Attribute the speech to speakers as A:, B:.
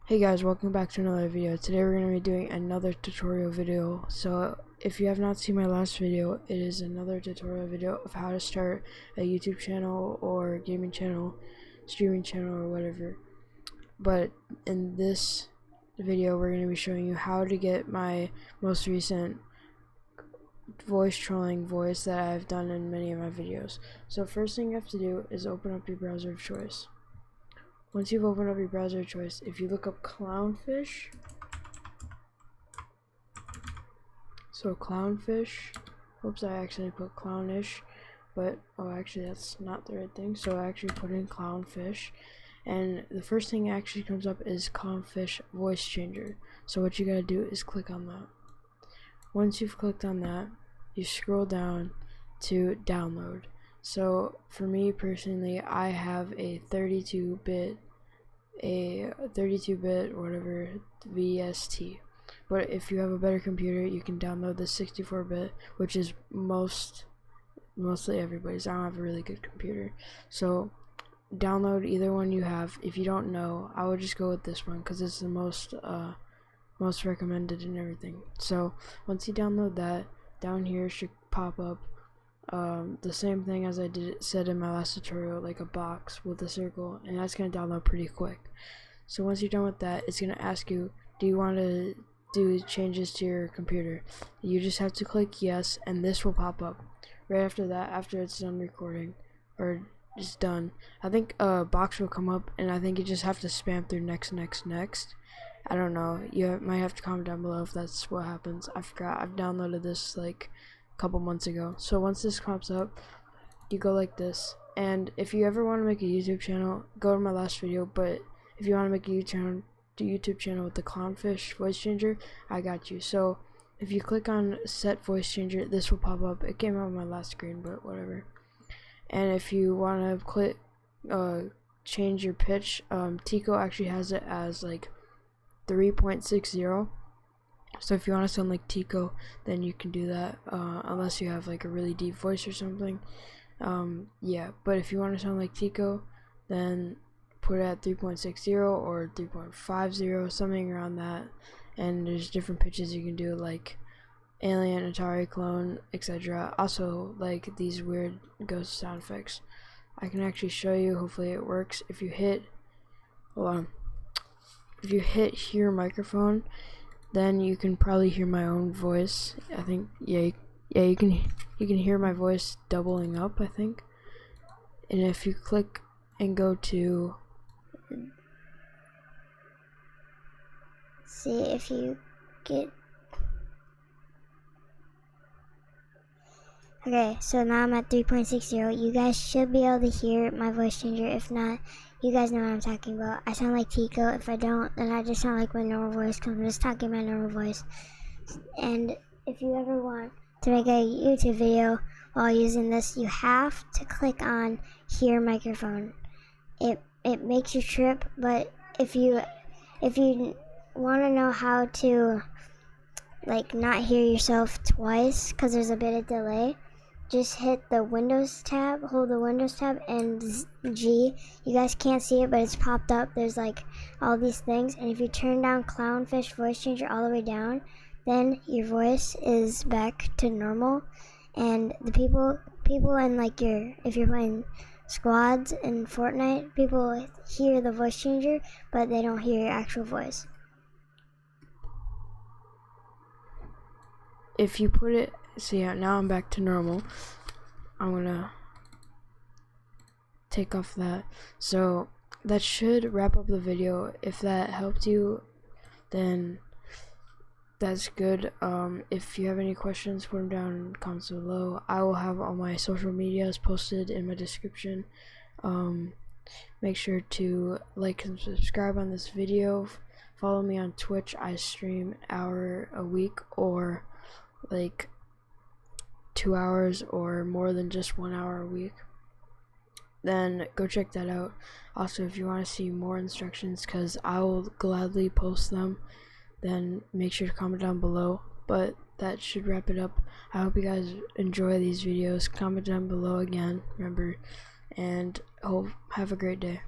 A: Hey guys, welcome back to another video. Today we're going to be doing another tutorial video. So if you have not seen my last video, it is another tutorial video of how to start a YouTube channel or gaming channel, streaming channel or whatever. But in this video we're going to be showing you how to get my most recent voice trolling voice that I've done in many of my videos. So first thing you have to do is open up your browser of choice. Once you've opened up your browser of choice, if you look up Clownfish, so Clownfish, oops, I actually put Clownish, but oh, actually that's not the right thing, so I actually put in Clownfish, and the first thing that actually comes up is Clownfish voice changer. So what you gotta do is click on that. Once you've clicked on that, you scroll down to download. So for me personally, I have a 32-bit or whatever VST, but if you have a better computer you can download the 64-bit, which is mostly everybody's. I don't have a really good computer, so download either one you have. If you don't know, I would just go with this one because it's the most recommended and everything. So once you download that, down here should pop up the same thing as I said in my last tutorial, like a box with a circle, and that's going to download pretty quick. So once you're done with that, it's going to ask you, do you want to do changes to your computer? You just have to click yes, and this will pop up. Right after that, after it's done recording, or it's done, I think a box will come up, and I think you just have to spam through next. I don't know, you might have to comment down below if that's what happens. I forgot, I've downloaded this like couple months ago. So once this pops up, you go like this, and if you ever want to make a YouTube channel, go to my last video. But if you want to make a YouTube channel with the Clownfish voice changer, I got you. So if you click on set voice changer, this will pop up. It came out on my last screen, but whatever. And if you want to click change your pitch, Tico actually has it as like 3.60. So if you want to sound like Tico, then you can do that, unless you have like a really deep voice or something. Yeah, but if you want to sound like Tico, then put it at 3.60 or 3.50, something around that. And there's different pitches you can do, like Alien, Atari Clone, etc. Also, like these weird ghost sound effects. I can actually show you. Hopefully it works. If you hit, if you hit hear microphone, then you can probably hear my own voice. I think, yeah, you can hear my voice doubling up, I think. And if you click and go to,
B: see if you get, okay, so now I'm at 3.60. You guys should be able to hear my voice changer. If not, you guys know what I'm talking about. I sound like Tico. If I don't, then I just sound like my normal voice because I'm just talking my normal voice. And if you ever want to make a YouTube video while using this, you have to click on hear microphone. It makes you trip, but if you want to know how to like not hear yourself twice because there's a bit of delay, just hit the Windows tab, hold the Windows tab and G. You guys can't see it, but it's popped up. There's like all these things, and if you turn down Clownfish voice changer all the way down, then your voice is back to normal. And the people in like if you're playing squads in Fortnite, people hear the voice changer, but they don't hear your actual voice.
A: if you put it, see, now I'm back to normal. I'm gonna take off that. So that should wrap up the video. If that helped you, then that's good. If you have any questions, put them down in the comments below. I will have all my social medias posted in my description. Make sure to like and subscribe on this video. Follow me on Twitch. I stream an hour a week, or like 2 hours, or more than just 1 hour a week. Then go check that out. Also, if you want to see more instructions, because I will gladly post them, then make sure to comment down below. But that should wrap it up. I hope you guys enjoy these videos. Comment down below again, remember, and have a great day.